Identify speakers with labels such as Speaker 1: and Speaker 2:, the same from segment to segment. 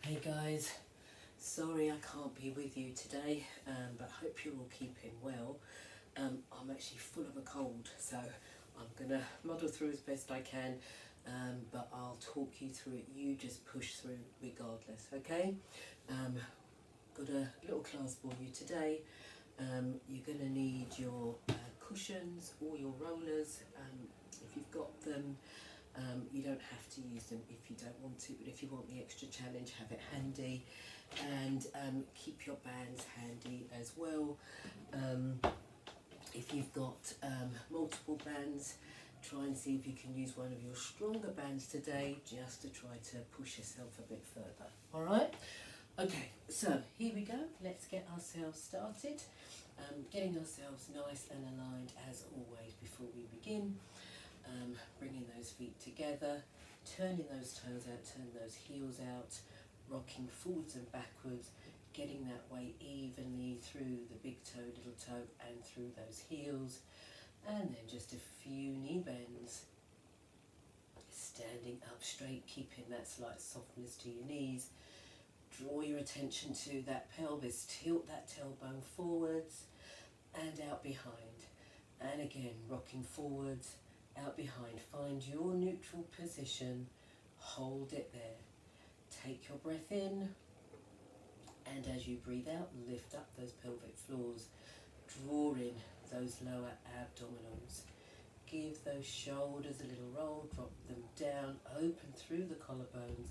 Speaker 1: Hey guys, sorry I can't be with you today, but hope you're all keeping well. I'm actually full of a cold, so I'm gonna muddle through as best I can, but I'll talk you through it. You just push through regardless, okay? Got a little class for you today. You're gonna need your cushions or your rollers, if you've got them. You don't have to use them if you don't want to, but if you want the extra challenge, have it handy, and keep your bands handy as well. If you've got multiple bands, try and see if you can use one of your stronger bands today, just to try to push yourself a bit further. All right? Okay, so here we go. Let's get ourselves started. Getting ourselves nice and aligned as always before we begin. Bringing those feet together, turning those toes out, turn those heels out, rocking forwards and backwards, getting that weight evenly through the big toe, little toe, and through those heels, and then just a few knee bends, standing up straight, keeping that slight softness to your knees. Draw your attention to that pelvis, tilt that tailbone forwards and out behind, and again rocking forwards, out behind. Find your neutral position, hold it there. Take your breath in, and as you breathe out, lift up those pelvic floors, drawing those lower abdominals. Give those shoulders a little roll, drop them down, open through the collarbones,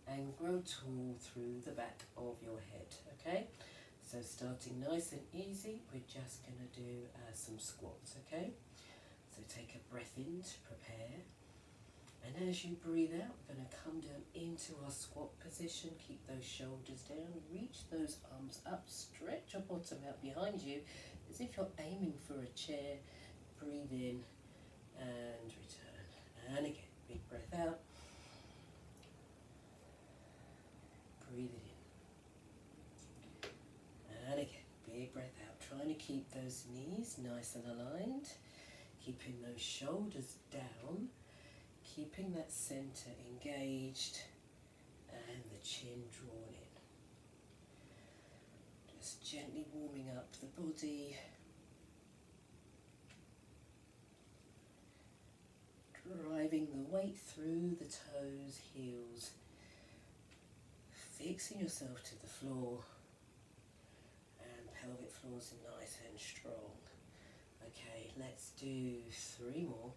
Speaker 1: and grow tall through the back of your head, okay? So starting nice and easy, we're just going to do some squats, okay? So take a breath in to prepare, and as you breathe out, we're going to come down into our squat position. Keep those shoulders down, reach those arms up, stretch your bottom out behind you as if you're aiming for a chair. Breathe in and return, and again, big breath out, breathe it in, and again, big breath out. Trying to keep those knees nice and aligned, keeping those shoulders down, keeping that center engaged, and the chin drawn in. Just gently warming up the body, driving the weight through the toes, heels, fixing yourself to the floor, and pelvic floors are nice and strong. Okay, let's do 3 more.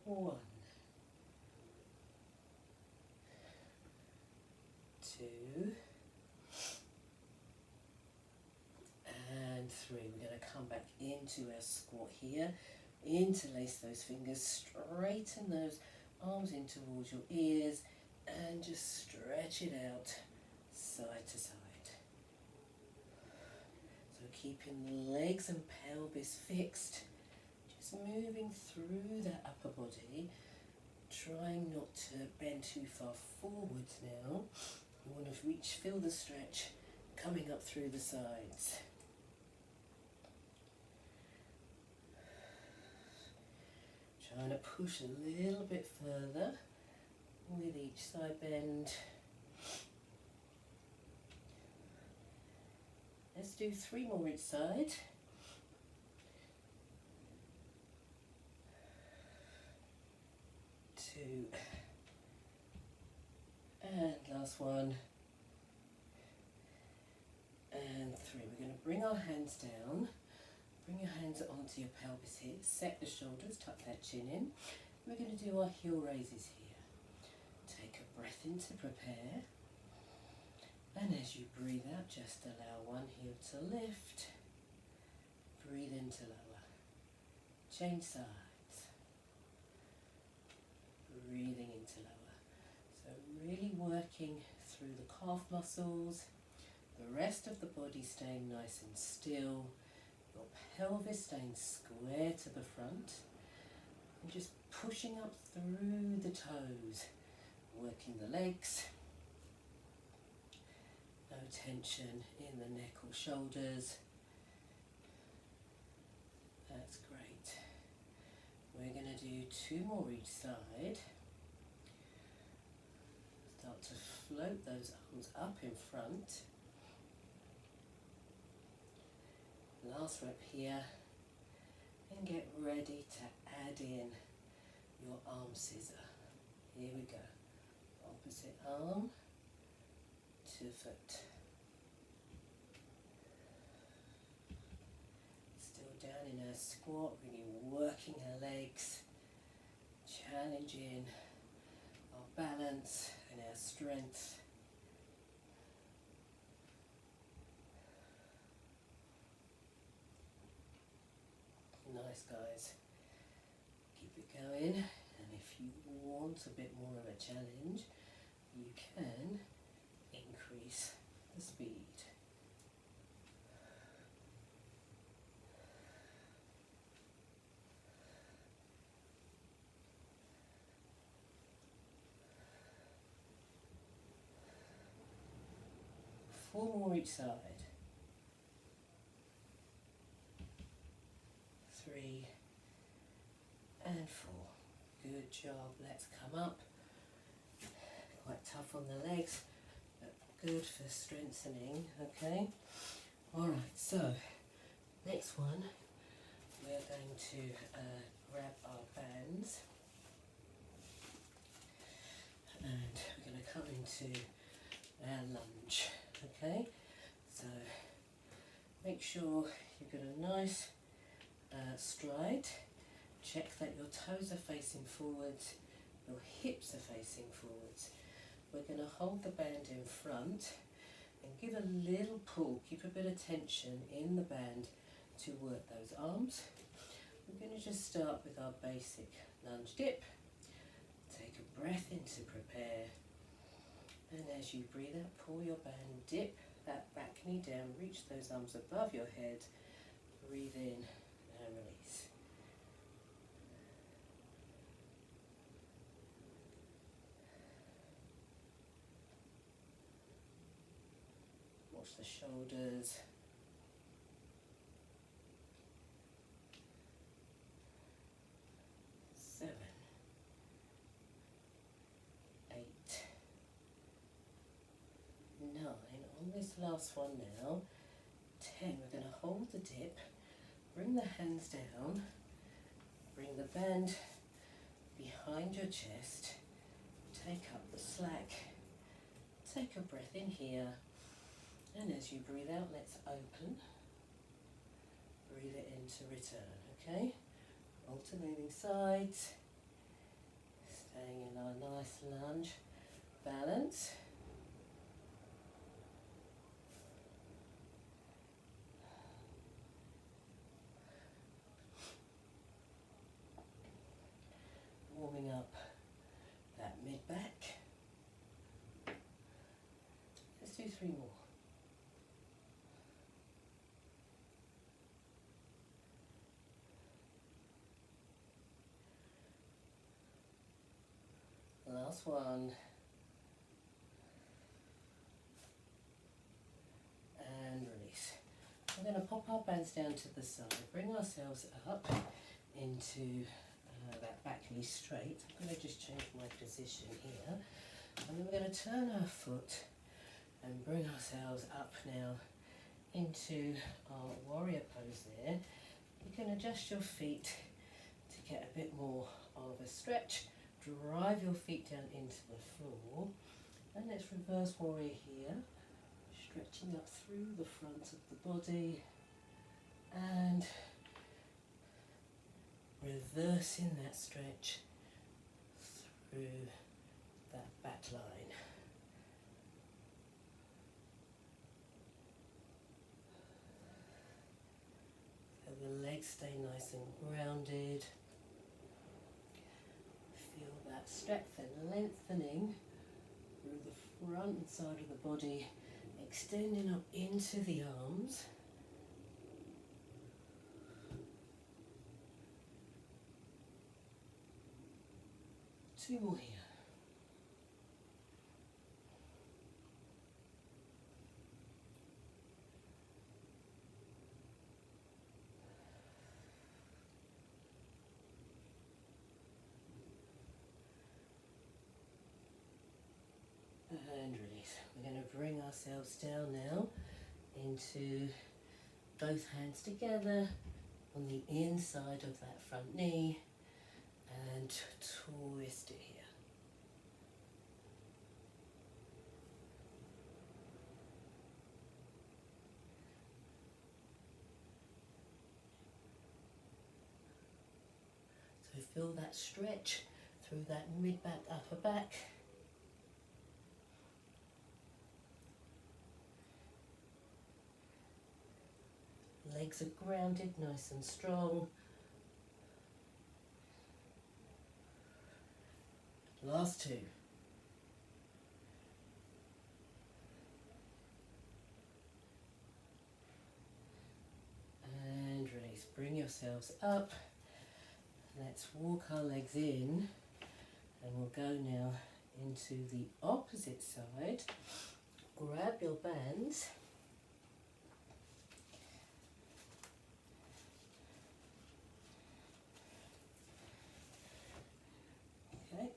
Speaker 1: 1, 2, and 3. We're going to come back into our squat here. Interlace those fingers, straighten those arms in towards your ears, and just stretch it out side to side. So keeping the legs and pelvis fixed, just moving through that upper body, trying not to bend too far forwards now. You want to feel the stretch coming up through the sides. Trying to push a little bit further with each side bend. Let's do 3 more each side. 2, and last one, and 3. We're going to bring our hands down. Bring your hands onto your pelvis here, set the shoulders, tuck that chin in. We're going to do our heel raises here. Take a breath in to prepare, and as you breathe out, just allow one heel to lift, breathe into lower, change sides, breathing into lower. So really working through the calf muscles, the rest of the body staying nice and still, your pelvis staying square to the front, and just pushing up through the toes, working the legs, no tension in the neck or shoulders. That's great. We're going to do 2 more each side. float those arms up in front. Last rep here, and get ready to add in your arm scissor. Here we go. Opposite arm to foot. Still down in our squat, really working our legs, challenging our balance and our strength. Nice, guys. Keep it going, and if you want a bit more of a challenge, you can increase the speed. Four more each side. 3 and 4. Good job. Let's come up. Quite tough on the legs, but good for strengthening. Okay. All right. So next one, we're going to grab our bands, and we're going to come into our lunge. Okay. So make sure you've got a nice stride. Check that your toes are facing forwards, your hips are facing forwards. We're going to hold the band in front and give a little pull. Keep a bit of tension in the band to work those arms. We're going to just start with our basic lunge dip. Take a breath in to prepare. And as you breathe out, pull your band, dip that back knee down, reach those arms above your head, breathe in and release. Watch the shoulders. Seven, 8, 9. On this last one now, 10. We're going to hold the dip, bring the hands down, bring the band behind your chest, take up the slack, take a breath in here, and as you breathe out, let's open, breathe it in to return, okay? Alternating sides, staying in our nice lunge balance. Warming up that mid-back. Let's do 3 more. Last one. And release. We're going to pop our bands down to the side, bring ourselves up into that back knee straight. I'm going to just change my position here. And then we're going to turn our foot and bring ourselves up now into our warrior pose there. You can adjust your feet to get a bit more of a stretch. Drive your feet down into the floor. And let's reverse warrior here. Stretching up through the front of the body. And reversing that stretch through that back line. So the legs stay nice and grounded. Feel that strength and lengthening through the front side of the body, extending up into the arms. Two more here. And release. ourselves down now into both hands together on the inside of that front knee and twist it here. So feel that stretch through that mid-back, upper back. Legs are grounded, nice and strong. Last two. And release. Bring yourselves up. Let's walk our legs in, and we'll go now into the opposite side. Grab your bands. Okay.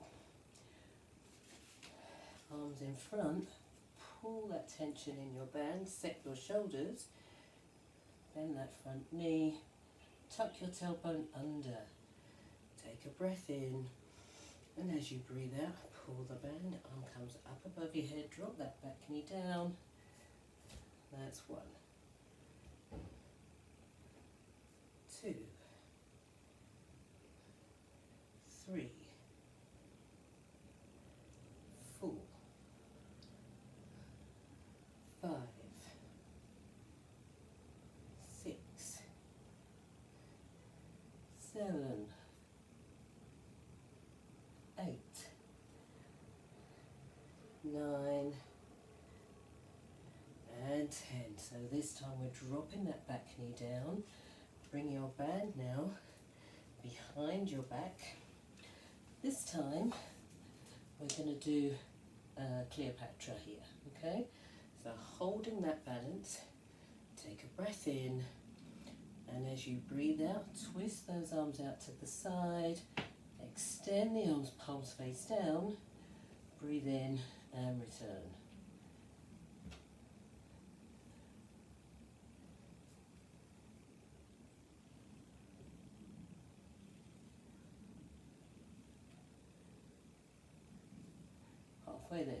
Speaker 1: Arms in front. Pull that tension in your band. Set your shoulders. Bend that front knee. Tuck your tailbone under. Take a breath in, and as you breathe out, pull the band, arm comes up above your head, drop that back knee down. That's 1, 2, 3, 4, 5, 6, 7, 8, 9, and 10. So this time we're dropping that back knee down. Bring your band now behind your back. This time we're going to do Cleopatra here, okay? So holding that balance, take a breath in, and as you breathe out, twist those arms out to the side, extend the arms, palms face down, breathe in and return. Halfway there.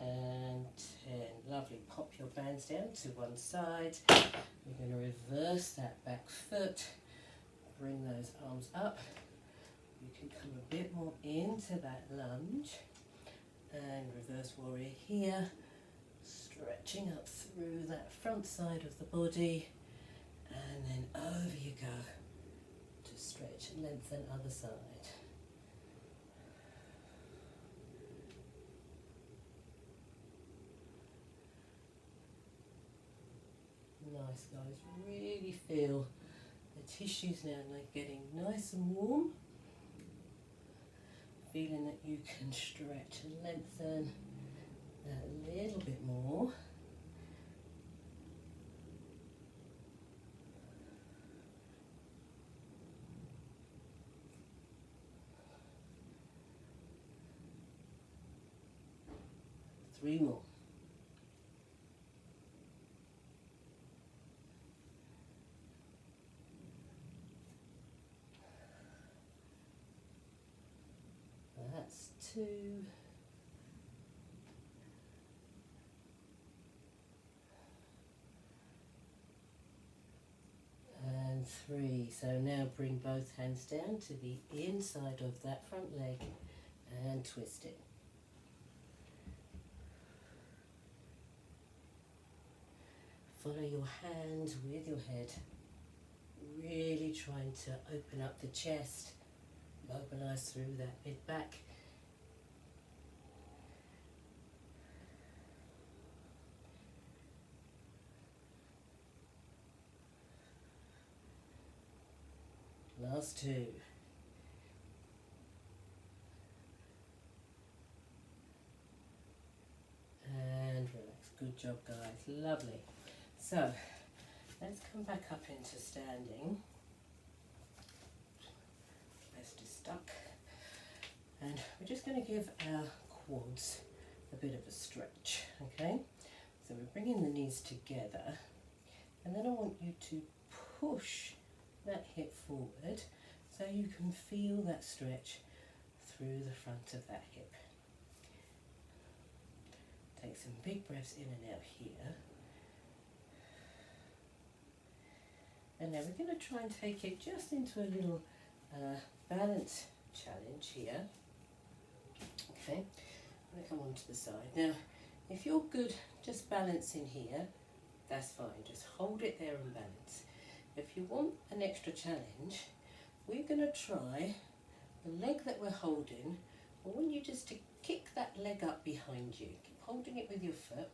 Speaker 1: And 10. Lovely. Pop your bands down to one side. We're going to reverse that back foot. Bring those arms up. You can come a bit more into that lunge. And reverse warrior here. Stretching up through that front side of the body. And then over you go to stretch and lengthen other side. Nice, guys. Really feel the tissues now getting nice and warm. Feeling that you can stretch and lengthen a little bit more. Three more. That's 2. And 3. So now bring both hands down to the inside of that front leg and twist it. Follow your hands with your head. Really trying to open up the chest. Mobilize through that mid back. Last 2. And job, guys. Lovely. So let's come back up into standing. Best is stuck. And we're just going to give our quads a bit of a stretch, okay? So we're bringing the knees together, and then I want you to push that hip forward so you can feel that stretch through the front of that hip. Take some big breaths in and out here. And now we're going to try and take it just into a little balance challenge here. Okay, I'm going to come onto the side. Now, if you're good just balancing here, that's fine. Just hold it there and balance. If you want an extra challenge, we're going to try the leg that we're holding. I want you just to kick that leg up behind you. Keep holding it with your foot.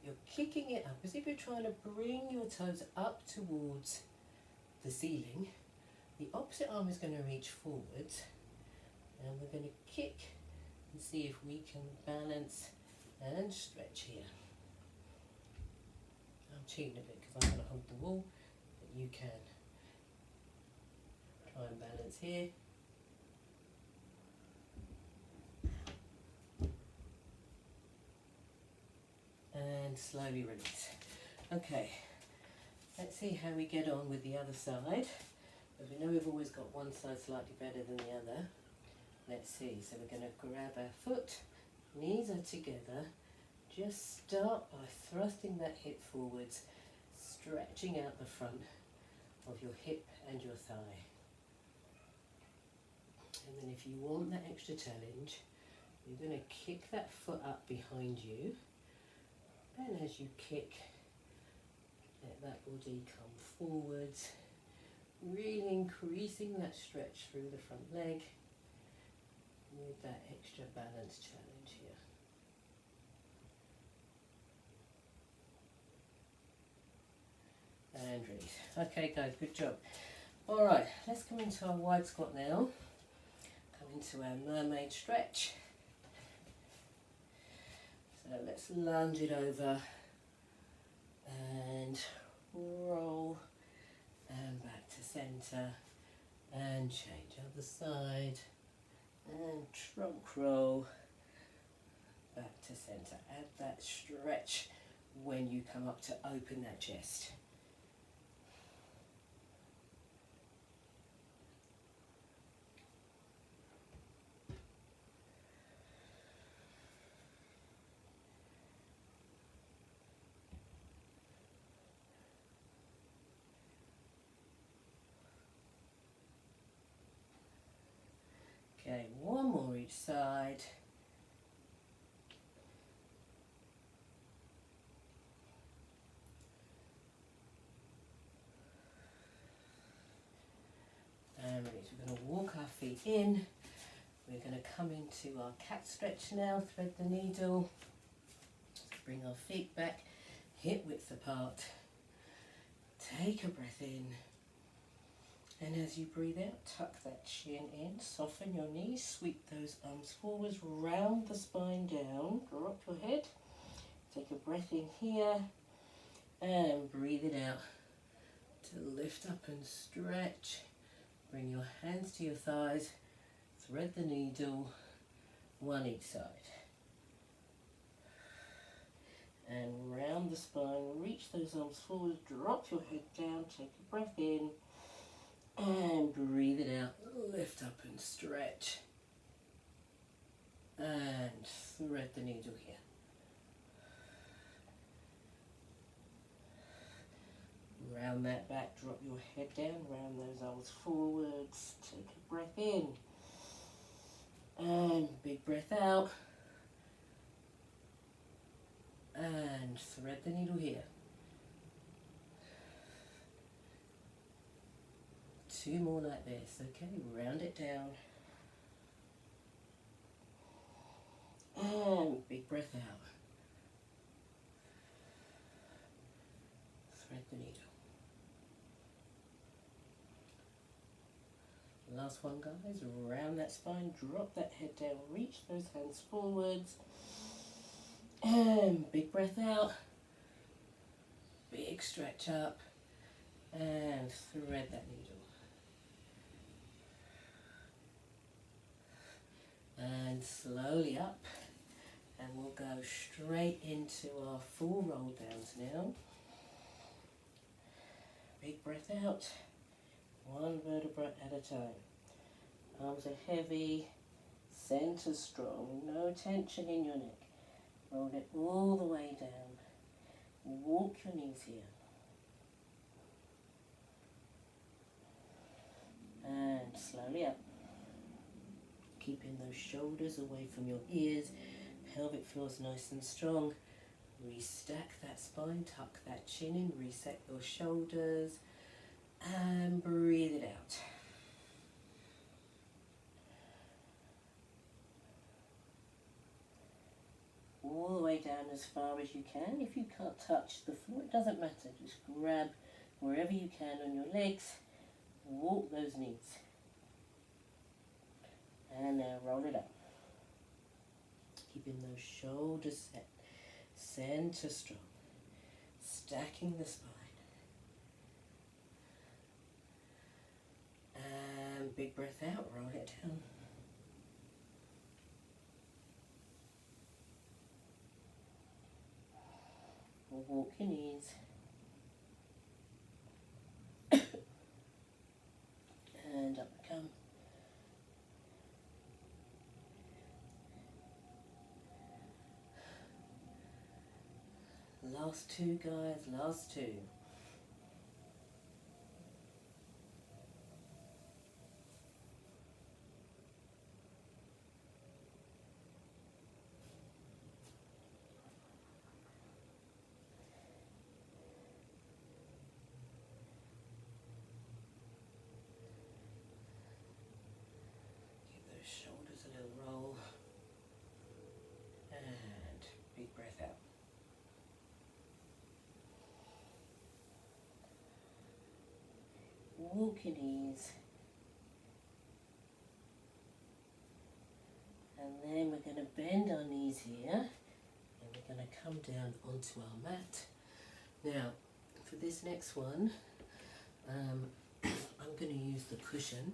Speaker 1: You're kicking it up as if you're trying to bring your toes up towards the ceiling. The opposite arm is going to reach forwards, and we're going to kick and see if we can balance and stretch here. I'm cheating a bit because I'm going to hold the wall, but you can try and balance here. And slowly release. Okay, let's see how we get on with the other side. But we know we've always got one side slightly better than the other. Let's see, so we're going to grab our foot, knees are together. Just start by thrusting that hip forwards, stretching out the front of your hip and your thigh. And then if you want that extra challenge, you're going to kick that foot up behind you. And as you kick, let that body come forwards, really increasing that stretch through the front leg with that extra balance challenge here. And release. Okay guys, good job. Alright, let's come into our wide squat now. Come into our mermaid stretch. So let's lunge it over and roll and back to centre and change other side and trunk roll back to centre. Add that stretch when you come up to open that chest. Okay, one more each side. And release. We're going to walk our feet in. We're going to come into our cat stretch now. Thread the needle. Bring our feet back, hip width apart. Take a breath in. And as you breathe out, tuck that chin in, soften your knees, sweep those arms forwards, round the spine down, drop your head, take a breath in here, and breathe it out to lift up and stretch. Bring your hands to your thighs, thread the needle, one each side. And round the spine, reach those arms forward, drop your head down, take a breath in, and breathe it out, lift up and stretch. And thread the needle here. Round that back, drop your head down, round those arms forwards, take a breath in. And big breath out. And thread the needle here. Two more like this, okay, round it down. And big breath out. Thread the needle. Last one guys, round that spine, drop that head down, reach those hands forwards. And big breath out, big stretch up, and thread that needle. And slowly up, and we'll go straight into our full roll downs now. Big breath out, one vertebra at a time. Arms are heavy, center strong, no tension in your neck. Roll it all the way down. Walk your knees here. And slowly up. Keeping those shoulders away from your ears. Pelvic floor's nice and strong. Restack that spine, tuck that chin in, reset your shoulders, and breathe it out. All the way down as far as you can. If you can't touch the floor, it doesn't matter. Just grab wherever you can on your legs. Walk those knees. And now roll it up. Keeping those shoulders set. Center strong. Stacking the spine. And big breath out. Roll it down. Walk your knees. And up we come. Last two, guys, last two. Give those shoulders a little roll. And big breath out. Walk your knees. And then we're going to bend our knees here. And we're going to come down onto our mat. Now, for this next one, I'm going to use the cushion.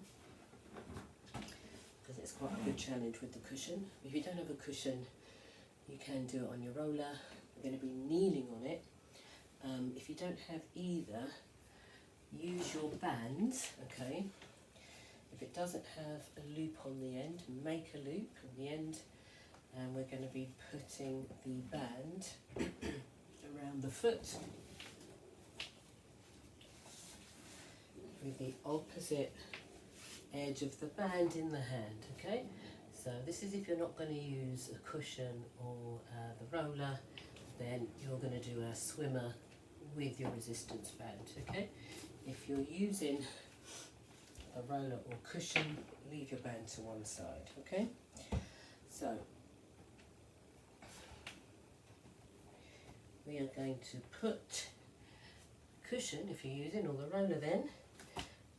Speaker 1: Because it's quite a good challenge with the cushion. If you don't have a cushion, you can do it on your roller. We're going to be kneeling on it. If you don't have either, use your bands, okay? If it doesn't have a loop on the end, make a loop on the end, and we're going to be putting the band around the foot with the opposite edge of the band in the hand, okay? So this is if you're not going to use a cushion or the roller, then you're going to do a swimmer with your resistance band, okay? If you're using a roller or cushion, leave your band to one side, okay? So we are going to put cushion, if you're using, or the roller then,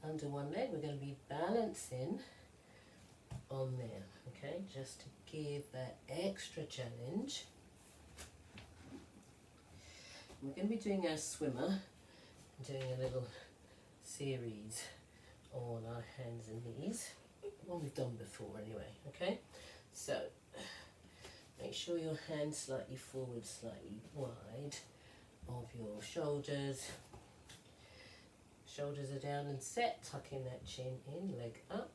Speaker 1: under one leg. We're going to be balancing on there, okay? Just to give that extra challenge. We're going to be doing our swimmer, doing a little series on our hands and knees, one we've done before anyway, okay? So make sure your hands slightly forward, slightly wide of your shoulders. Shoulders are down and set, tucking that chin in, leg up.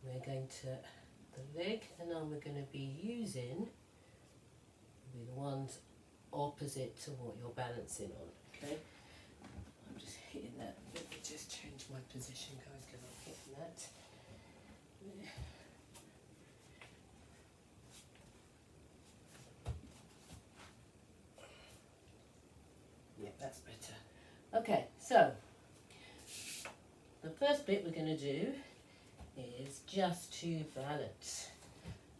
Speaker 1: We're going to, the leg and arm we're going to be using with ones opposite to what you're balancing on, okay? I'm just hitting that. Let me just change my position, guys, because I'm hitting that. Yeah, that's better. Okay, so the first bit we're going to do is just to balance.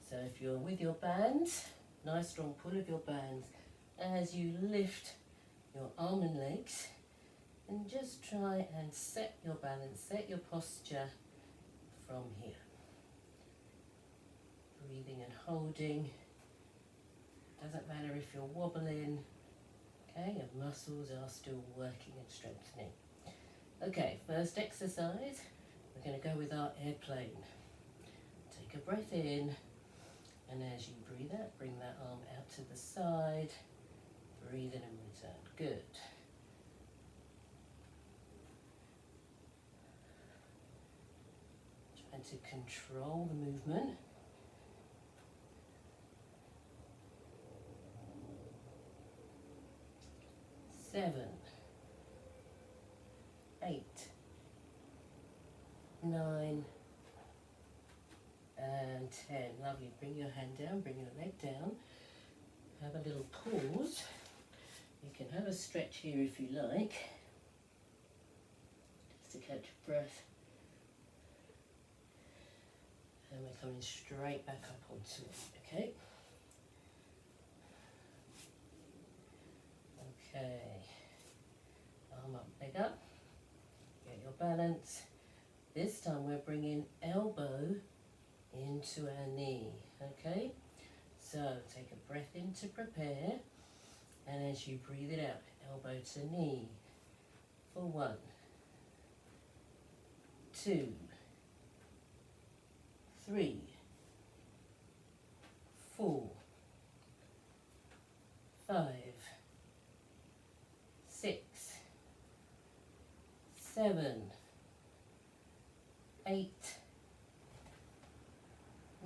Speaker 1: So if you're with your bands, nice strong pull of your bands as you lift your arm and legs, and just try and set your balance, set your posture from here. Breathing and holding Doesn't matter if you're wobbling, okay, your muscles are still working and strengthening. Okay, first exercise, we're going to go with our airplane. Take a breath in, and as you breathe out, bring that arm out to the side, breathe in and return. Good. Trying to control the movement. Seven, 8, 9, and 10. Lovely. Bring your hand down, bring your leg down. Have a little pause. You can have a stretch here if you like, just to catch your breath. And we're coming straight back up onto it, okay? Okay. Arm up, leg up. Get your balance. This time we're bringing elbow into our knee, okay? So take a breath in to prepare, and as you breathe it out, elbow to knee for 1, 2, 3, 4, 5, 6, 7, 8,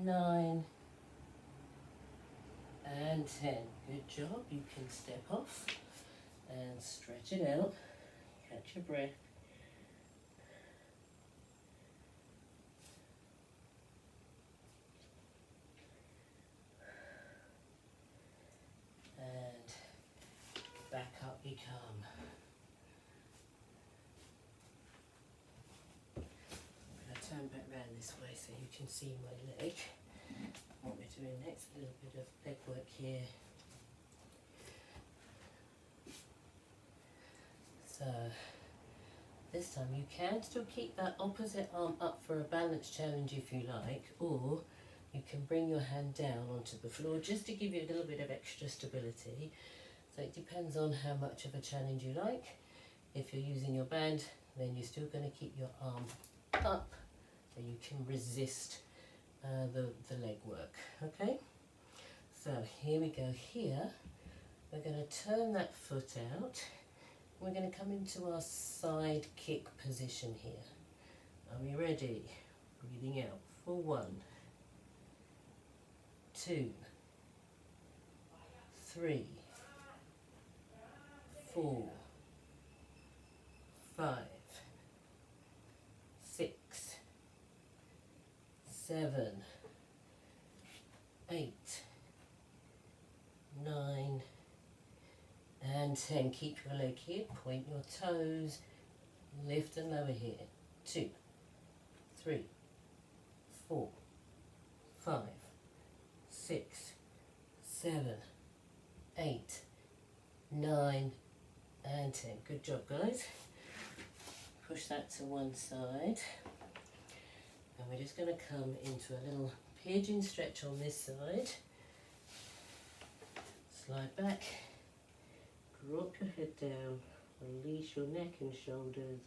Speaker 1: 9, and 10. Good job. You can step off and stretch it out. Catch your breath. And back up you come. I'm going to turn back round this way so you can see my leg. What we're doing next, a little bit of leg work here. So this time you can still keep that opposite arm up for a balance challenge if you like, or you can bring your hand down onto the floor just to give you a little bit of extra stability. So it depends on how much of a challenge you like. If you're using your band, then you're still going to keep your arm up so you can resist the leg work, okay? So here we go. Here we're going to turn that foot out. We're going to come into our side kick position here. Are we ready? Breathing out for 1, 2, 3, 4, 5, 6, 7, 8, 9, and 10. Keep your leg here, point your toes, lift and lower here. 2, 3, 4, 5, 6, 7, 8, 9, and 10. Good job, guys. Push that to one side. And we're just going to come into a little pigeon stretch on this side. Slide back. Drop your head down. Release your neck and shoulders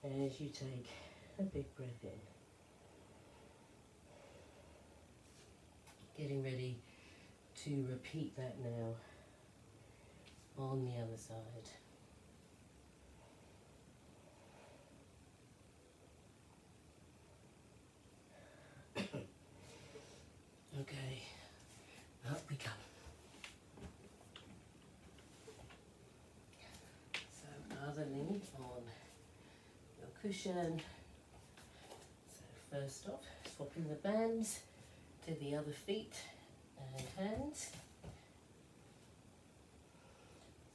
Speaker 1: as you take a big breath in. Getting ready to repeat that now on the other side. Okay, up we come. So other knee on your cushion. So first off, swapping the bands to the other feet and hands.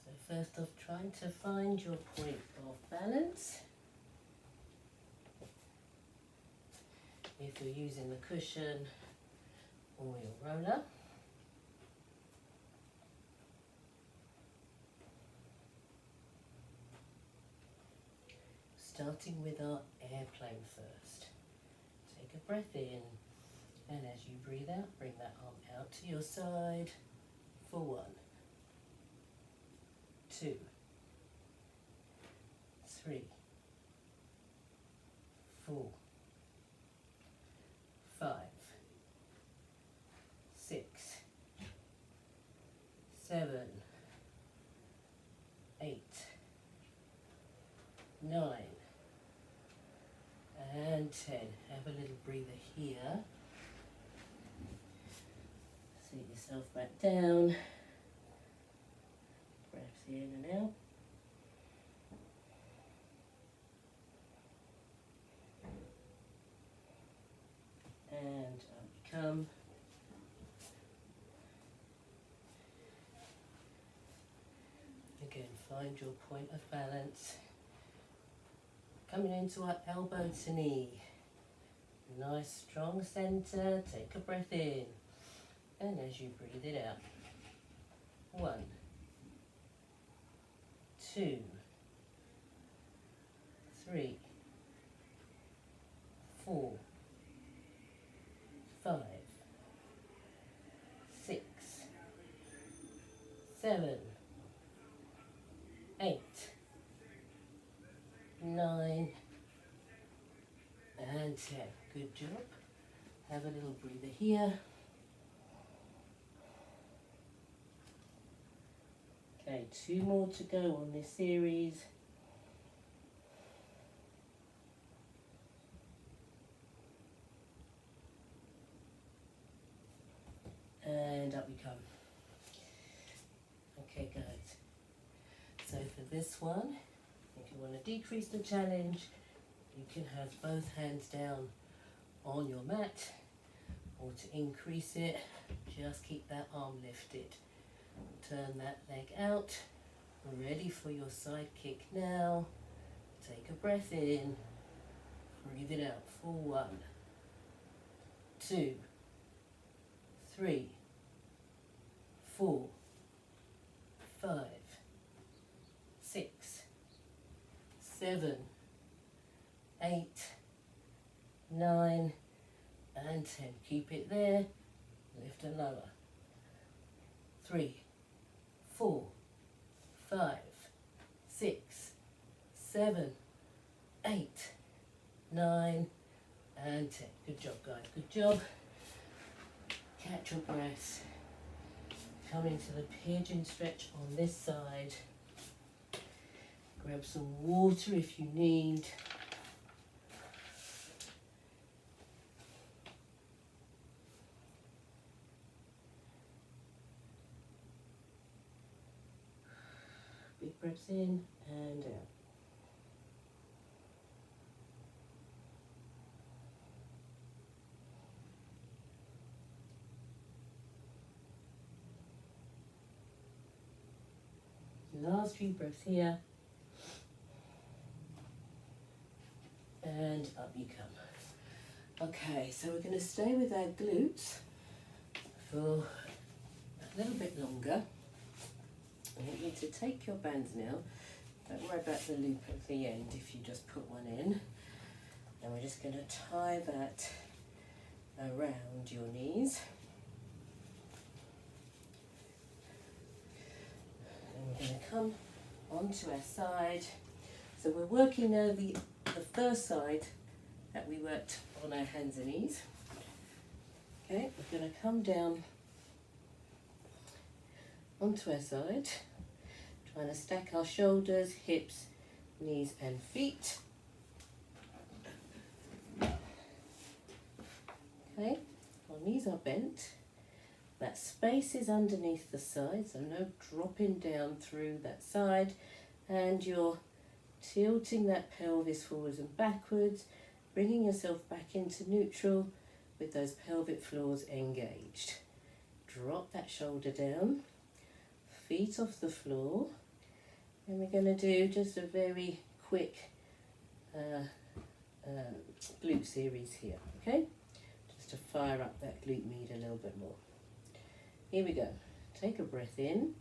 Speaker 1: So first off, trying to find your point of balance. If you're using the cushion or your roller. Starting with our airplane first. Take a breath in And as you breathe out, bring that arm out to your side for 1, 2, 3, 4, 5, 6, 7, 8, 9, and 10. Have a little breather here. Sit yourself back down. Breaths in and out. And up you come. Again, find your point of balance. Coming into our elbow to knee. Nice strong centre. Take a breath in. And as you breathe it out. 1, 2, 3, 4, 5, 6, 7, 8, 9, and 10. Good job. Have a little breather here. Okay, 2 more to go on this series. And up we come. Okay guys, so for this one, if you want to decrease the challenge, you can have both hands down on your mat, or to increase it, just keep that arm lifted. Turn that leg out, ready for your side kick now. Take a breath in, breathe it out for 1, 2, 3, 4, 5, 6, 7, 8, 9, and 10. Keep it there. Lift and lower. 3, 4, 5, 6, 7, 8, 9, and 10. Good job, guys. Good job. Catch your breath. Come into the pigeon stretch on this side. Grab some water if you need. Big breaths in and out. Last few breaths here. And up you come. Okay, so we're going to stay with our glutes for a little bit longer. I want you to take your bands now. Don't worry about the loop at the end if you just put one in. And we're just going to tie that around your knees. And we're going to come onto our side. So we're working now the first side that we worked on our hands and knees. Okay, we're going to come down onto our side, trying to stack our shoulders, hips, knees and feet. Okay, our knees are bent. That space is underneath the side, so no dropping down through that side, and you're tilting that pelvis forwards and backwards, bringing yourself back into neutral with those pelvic floors engaged. Drop that shoulder down, feet off the floor, and we're going to do just a very quick glute series here, okay? Just to fire up that glute med a little bit more. Here we go. Take a breath in.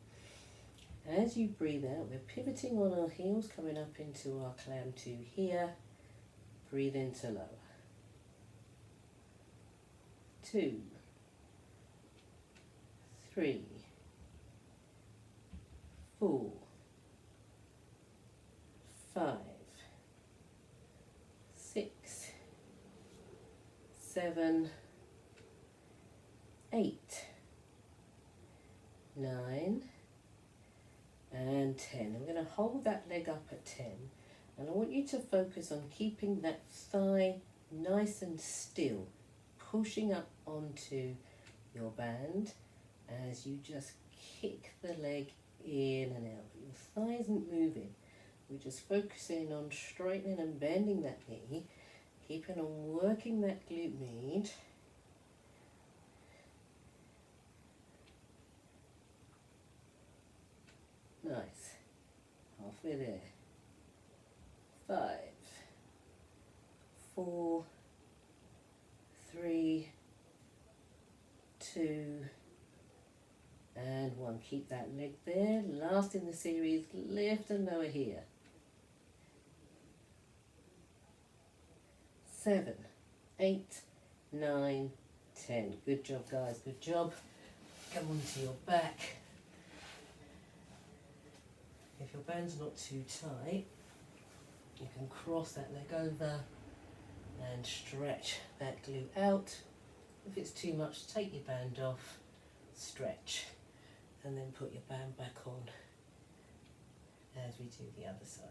Speaker 1: As you breathe out, we're pivoting on our heels, coming up into our clam 2 here. Breathe into lower. 2, 3, 4, 5, 6, 7, 8, 9, and 10. I'm going to hold that leg up at 10, and I want you to focus on keeping that thigh nice and still, pushing up onto your band as you just kick the leg in and out. Your thigh isn't moving. We're just focusing on straightening and bending that knee, keeping on working that glute med. Nice. Halfway there. 5, 4, 3, 2, and 1. Keep that leg there. Last in the series, lift and lower here. 7, 8, 9, 10. Good job, guys. Good job. Come onto your back. If your band's not too tight, you can cross that leg over and stretch that glute out. If it's too much, take your band off, stretch, and then put your band back on as we do the other side.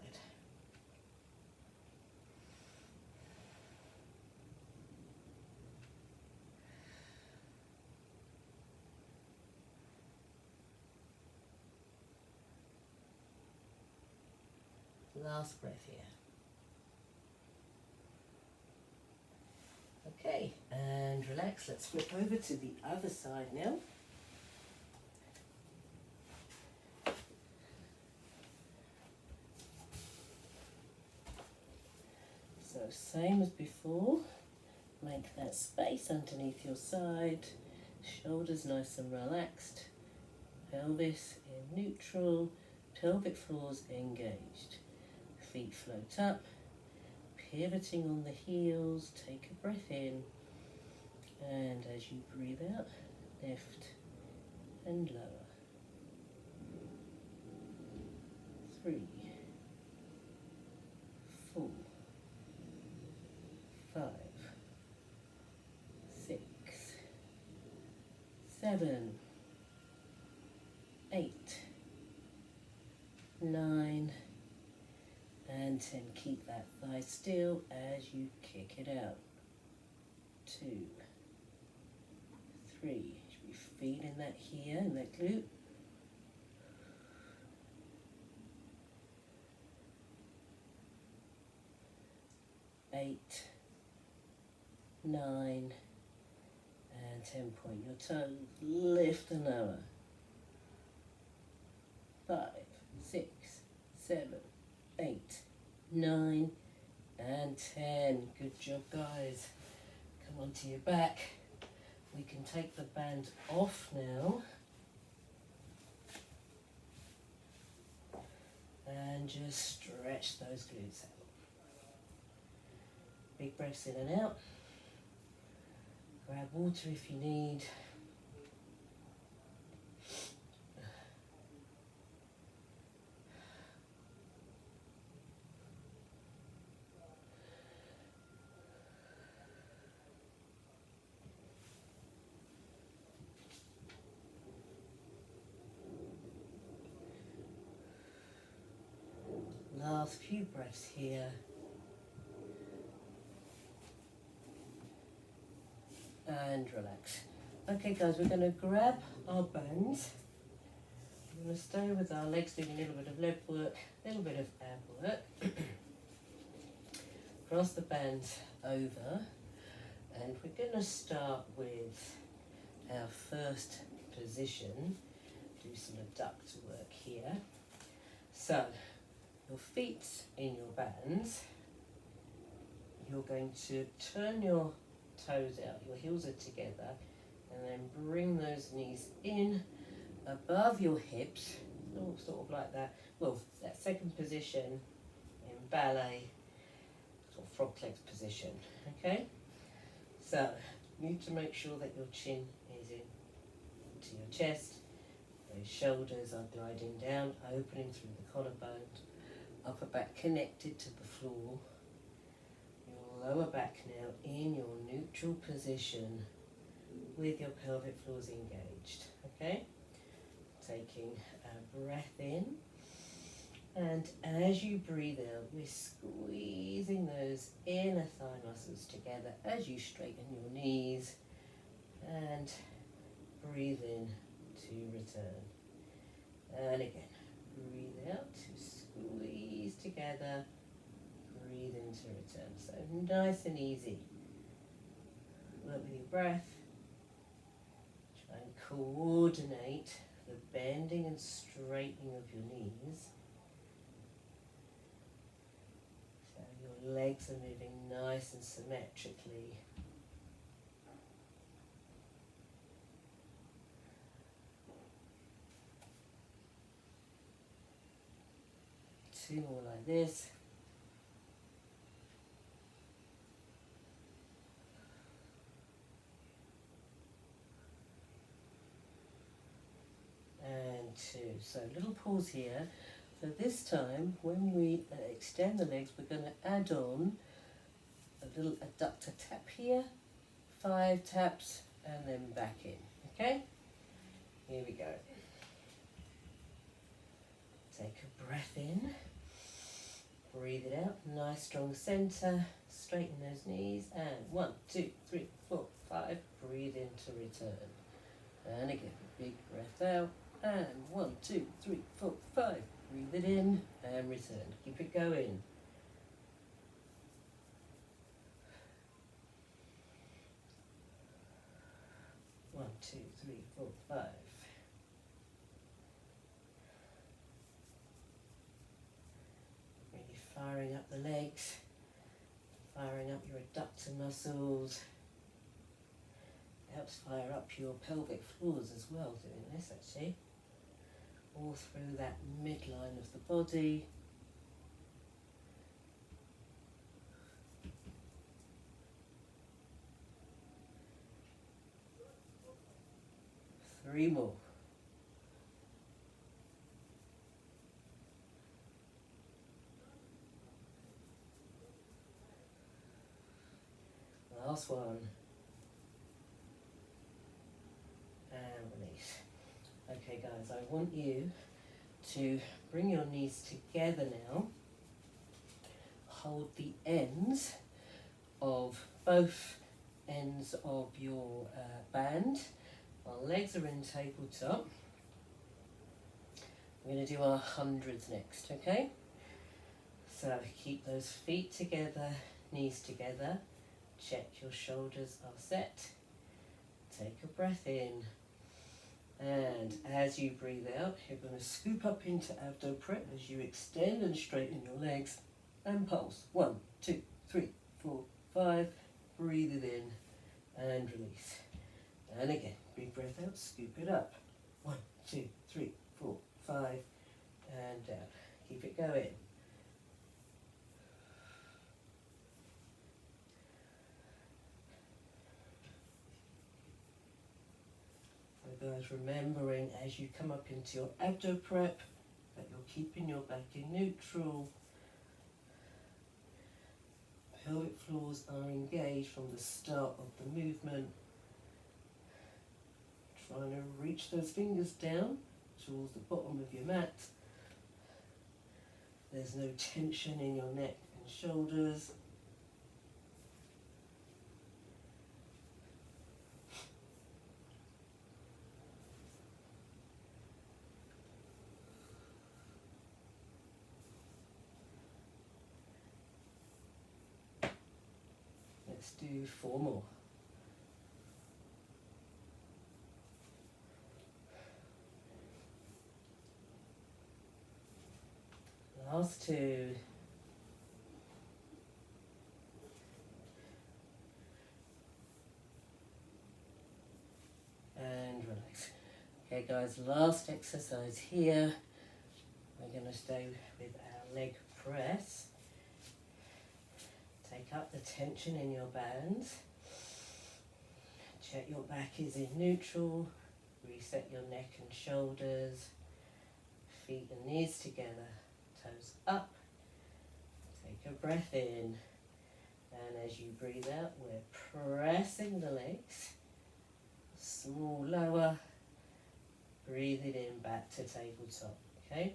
Speaker 1: Last breath here. Okay, and relax. Let's flip over to the other side now. So same as before, make that space underneath your side, shoulders nice and relaxed, pelvis in neutral, pelvic floors engaged. Feet float up, pivoting on the heels, take a breath in, and as you breathe out, lift and lower. 3, 4, 5, 6, 7, 8, 9, and 10. Keep that thigh still as you kick it out. 2, 3. You should be feeling that here in that glute. 8, 9, and 10. Point your toes, lift and lower. 5, 6, 7, 8, 9, and 10. Good job, guys. Come onto your back. We can take the band off now. And just stretch those glutes out. Big breaths in and out. Grab water if you need. Last few breaths here. And relax. Okay guys, we're going to grab our bands. We're going to stay with our legs, doing a little bit of leg work, a little bit of ab work. Cross the bands over, and we're going to start with our first position. Do some adductor work here. So, your feet's in your bands. You're going to turn your toes out, your heels are together, and then bring those knees in above your hips, sort of like that. Well, that second position in ballet, sort of frog legs position. Okay, so You need to make sure that your chin is in to your chest. Those shoulders are gliding down, opening through the collarbone. Upper back connected to the floor. Your lower back now in your neutral position with your pelvic floors engaged. Okay? Taking a breath in. And as you breathe out, we're squeezing those inner thigh muscles together as you straighten your knees. And breathe in to return. And again, breathe out to squeeze together. Breathe in to return. So nice and easy. Work with your breath. Try and coordinate the bending and straightening of your knees. So your legs are moving nice and symmetrically. Two more like this. And two. So little pause here. So this time when we extend the legs, we're going to add on a little adductor tap here, 5 taps, and then back in. Okay? Here we go. Take a breath in. Breathe it out. Nice strong center. Straighten those knees. And 1, 2, 3, 4, 5. Breathe in to return. And again, big breath out. And 1, 2, 3, 4, 5. Breathe it in and return. Keep it going. One, two, three, 4, 5. Really firing up the legs, firing up your adductor muscles. Helps fire up your pelvic floors as well, doing this actually. All through that midline of the body. Three more. Last one. And release. Okay guys, I want you to bring your knees together now. Hold the ends of both ends of your band. Our legs are in tabletop. We're going to do our hundreds next, okay? So keep those feet together, knees together. Check your shoulders are set. Take a breath in. And as you breathe out, you're going to scoop up into abdo prep as you extend and straighten your legs and pulse. 1, 2, 3, 4, 5. Breathe it in and release. And again, big breath out, scoop it up. 1, 2, 3, 4, 5, and down. Keep it going. So guys, remembering as you come up into your abdo prep that you're keeping your back in neutral. Pelvic floors are engaged from the start of the movement. Trying to reach those fingers down towards the bottom of your mat. There's no tension in your neck and shoulders. Let's do 4 more. Last 2. And relax. Okay guys, last exercise here. We're going to stay with our leg press. Take up the tension in your bands. Check your back is in neutral. Reset your neck and shoulders. Feet and knees together. Toes up. Take a breath in. And as you breathe out, we're pressing the legs. Small lower. Breathe it in back to tabletop. Okay?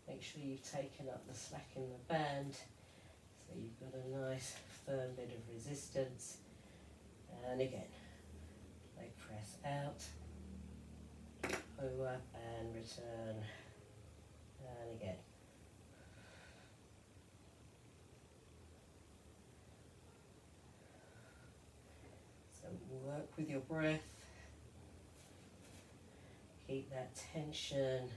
Speaker 1: Make sure you've taken up the slack in the band. So you've got a nice firm bit of resistance. And again, leg press out. Over and return. And again. So work with your breath. Keep that tension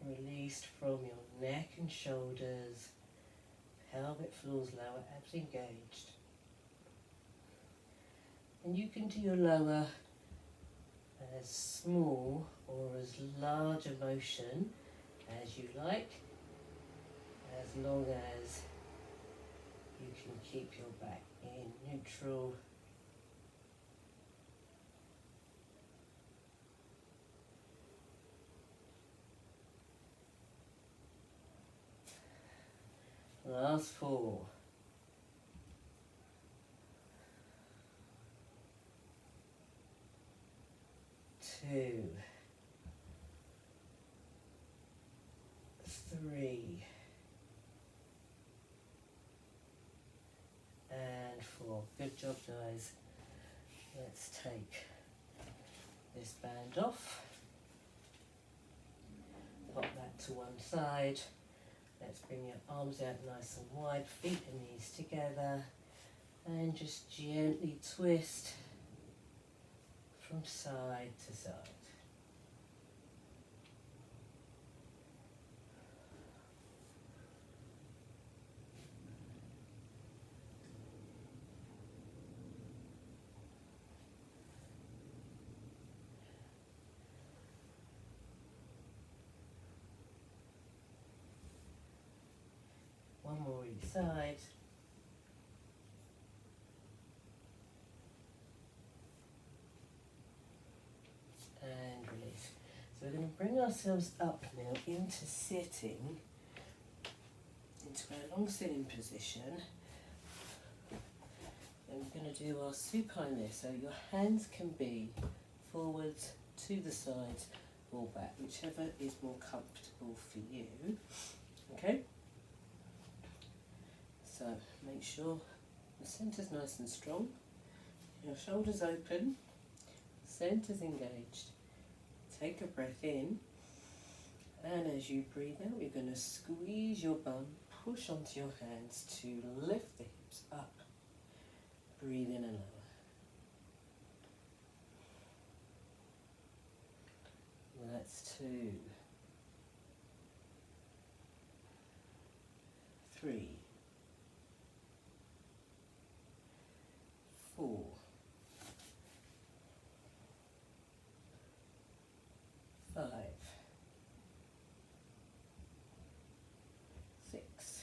Speaker 1: released from your neck and shoulders. Pelvic floors lower, abs engaged. And you can do your lower as small or as large a motion as you like, as long as you can keep your back in neutral. Last 4. 2, 3, and 4. Good job, guys. Let's take this band off. Pop that to one side. Let's bring your arms out nice and wide, feet and knees together, and just gently twist from side to side. One more each side. And release. So we're going to bring ourselves up now into sitting, into our long sitting position. And we're going to do our supine lift. So your hands can be forwards, to the sides, or back, whichever is more comfortable for you. Okay? So make sure the centre's nice and strong, your shoulders open, centre's engaged. Take a breath in, and as you breathe out, you're going to squeeze your bum, push onto your hands to lift the hips up. Breathe in and lower. That's 2, 3, 4, 5, 6,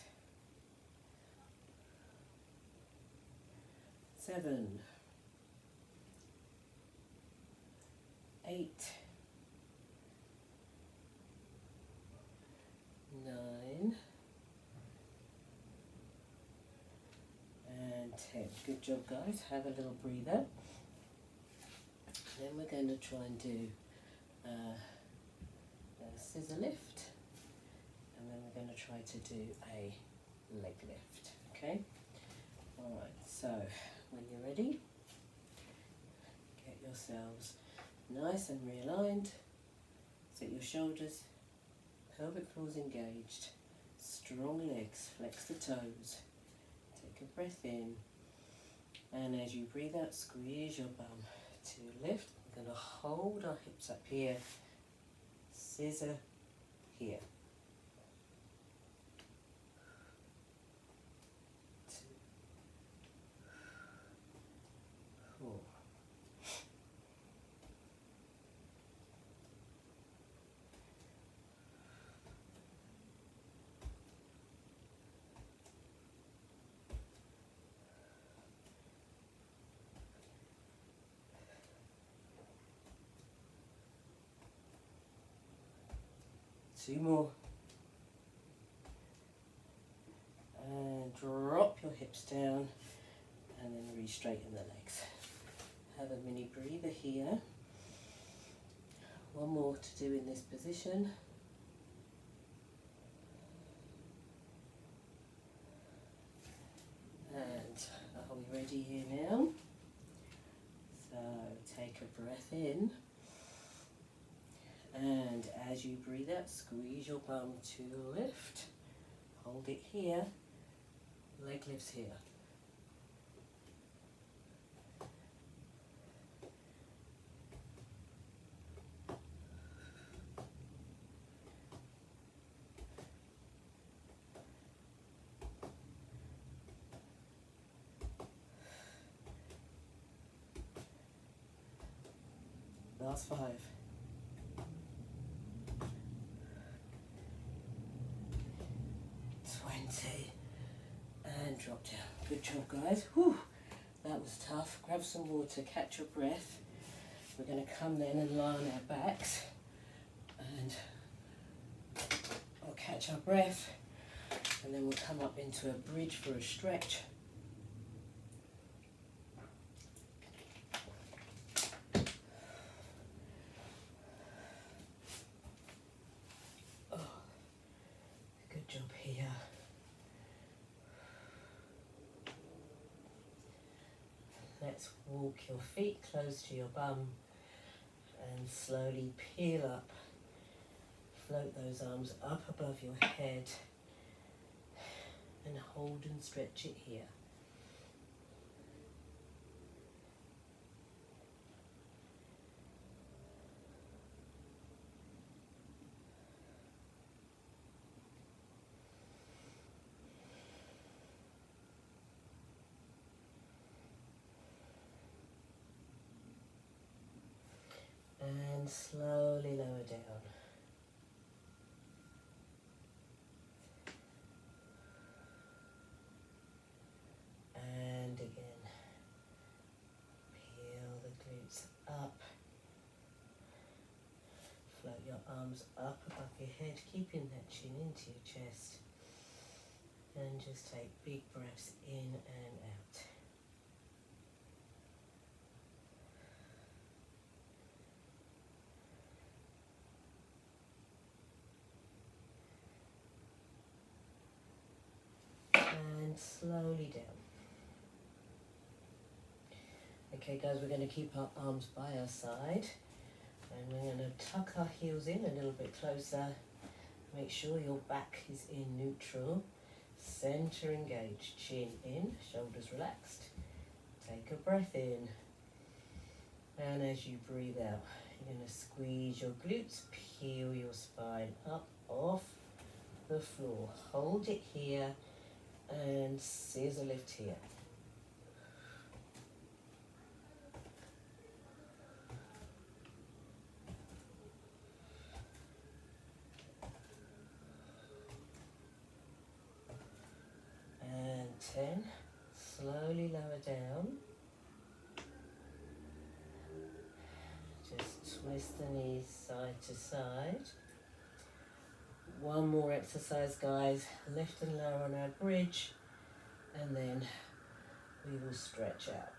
Speaker 1: 7, 8, 9, and 10. Good job, guys. Have a little breather. Then we're going to try and do a scissor lift, and then we're going to try to do a leg lift. Okay? Alright, so when you're ready, get yourselves nice and realigned. Sit your shoulders, pelvic floors engaged, strong legs, flex the toes. Take a breath in, and as you breathe out, squeeze your bum to lift. We're going to hold our hips up here, scissor here. 2, 4, 5, 2 more. And drop your hips down and then re-straighten the legs. Have a mini breather here. One more to do in this position. And are we ready here now? So take a breath in. And as you breathe out, squeeze your bum to lift. Hold it here. Leg lifts here. Last 5. 20. And drop down. Good job, guys. Whew. That was tough. Grab some water, catch your breath. We're going to come then and lie on our backs. And I'll catch our breath. And then we'll come up into a bridge for a stretch. Good job here. Let's walk your feet close to your bum and slowly peel up. Float those arms up above your head and hold and stretch it here. And slowly lower down. And again. Peel the glutes up. Float your arms up above your head, keeping that chin into your chest. And just take big breaths in and out. And slowly down. Okay guys, we're going to keep our arms by our side and we're going to tuck our heels in a little bit closer. Make sure your back is in neutral. Center engaged, chin in, shoulders relaxed. Take a breath in. And as you breathe out, you're going to squeeze your glutes, peel your spine up off the floor. Hold it here and scissor lift here. And 10. Slowly lower down. Just twist the knees side to side. One more exercise, guys. Lift and lower on our bridge, and then we will stretch out.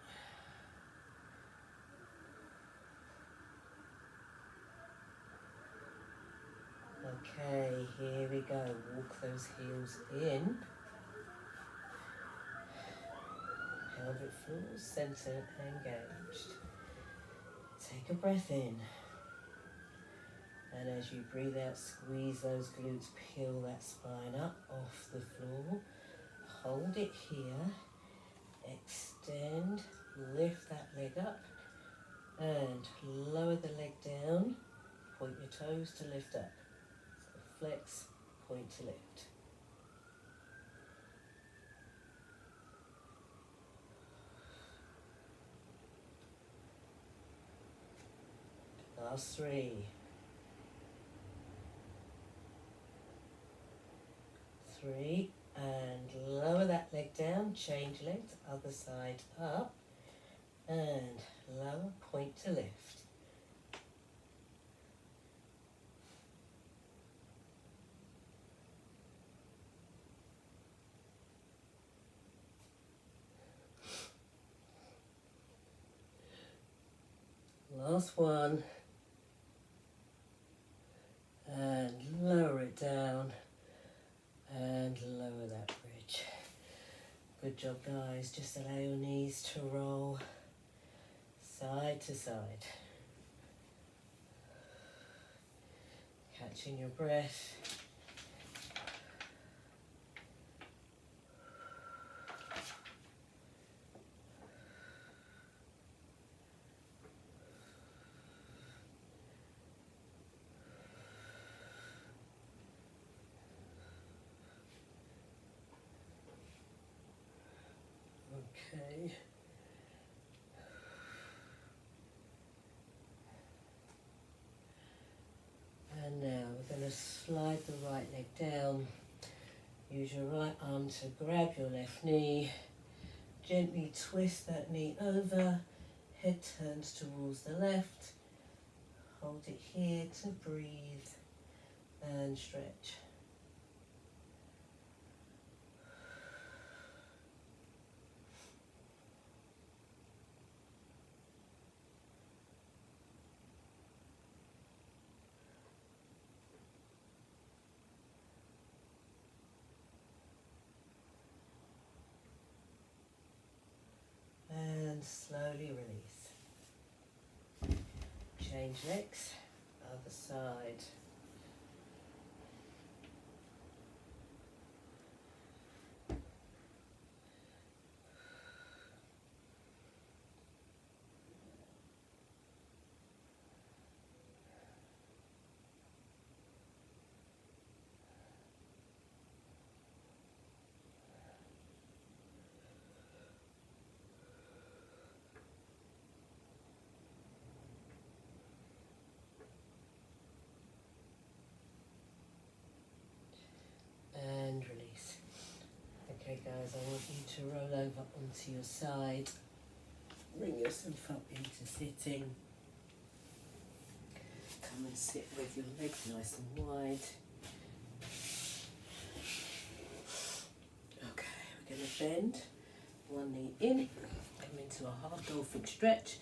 Speaker 1: Okay, here we go. Walk those heels in. Pelvic floor, center engaged. Take a breath in. And as you breathe out, squeeze those glutes, peel that spine up off the floor. Hold it here. Extend, lift that leg up. And lower the leg down. Point your toes to lift up. So flex, point to lift. Last 3. 3, and lower that leg down, change legs, other side up, and lower, point to lift. Last one. And lower it down and lower that bridge. Good job, guys. Just allow your knees to roll side to side. Catching your breath. Okay. And now we're going to slide the right leg down. Use your right arm to grab your left knee. Gently twist that knee over. Head turns towards the left. Hold it here to breathe and stretch. And slowly release. Change legs, other side. And release. Okay guys, I want you to roll over onto your side. Bring yourself up into sitting. Come and sit with your legs nice and wide. Okay, we're going to bend. One knee in. Come into a half dolphin stretch.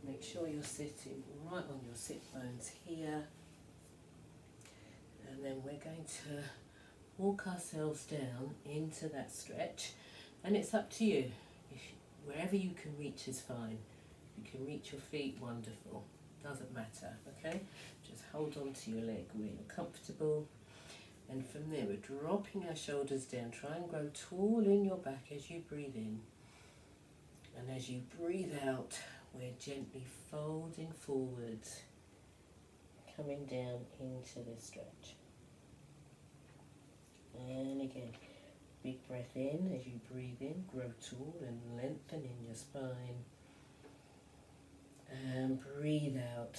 Speaker 1: Make sure you're sitting right on your sit bones here. And then we're going to walk ourselves down into that stretch, and it's up to you. Wherever you can reach is fine. If you can reach your feet, wonderful. Doesn't matter, okay? Just hold on to your leg where you're comfortable. And from there, we're dropping our shoulders down. Try and grow tall in your back as you breathe in. And as you breathe out, we're gently folding forwards, coming down into this stretch. And again, big breath in as you breathe in, grow tall and lengthen in your spine. And breathe out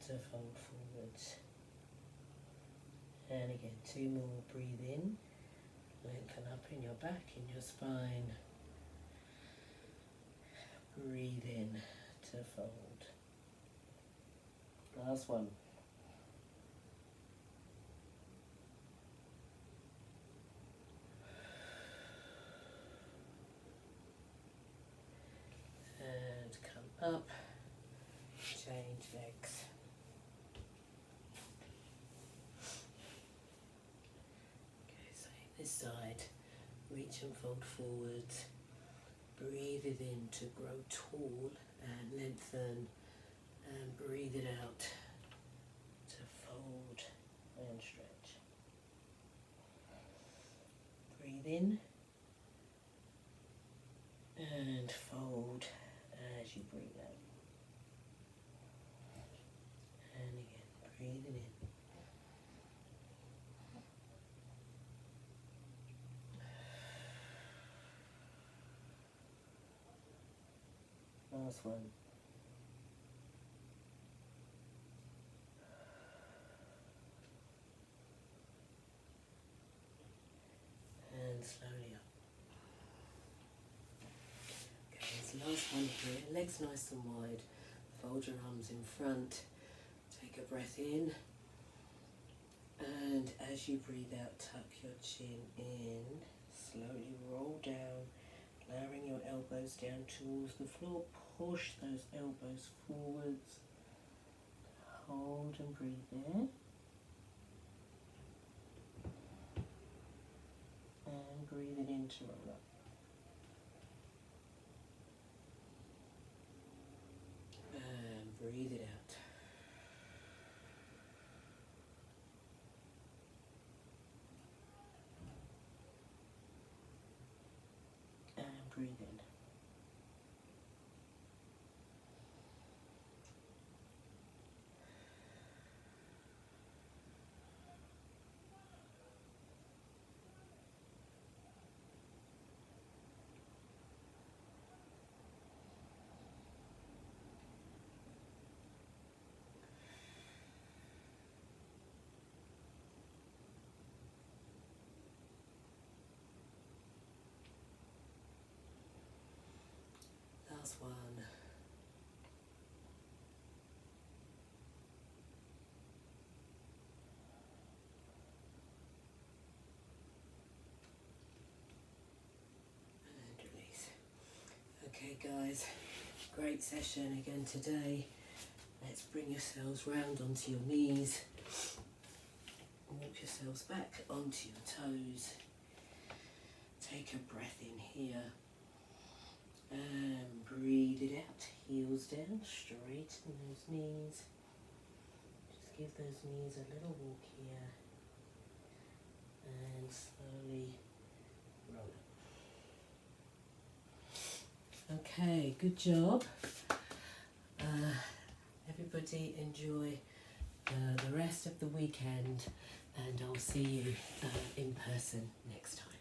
Speaker 1: to fold forwards. And again, two more, breathe in, lengthen up in your back, in your spine. Breathe in to fold. Last one. And come up, change legs. Okay, so this side, reach and fold forwards. Breathe it in to grow tall and lengthen, and breathe it out to fold and stretch. Breathe in and fold as you breathe out. And again, breathing in. Last one. And slowly up. Okay, this last one here. Legs nice and wide. Fold your arms in front. Take a breath in. And as you breathe out, tuck your chin in. Slowly roll down. lowering your elbows down towards the floor. Push those elbows forwards. Hold and breathe in. And breathe it in to roll up. And breathe it out. And breathe in. Last one. And release. Okay guys, great session again today. Let's bring yourselves round onto your knees. Walk yourselves back onto your toes. Take a breath in here. And breathe it out. Heels down, straighten those knees. Just give those knees a little walk here. And slowly roll it. Okay, good job. Everybody enjoy the rest of the weekend, and I'll see you in person next time.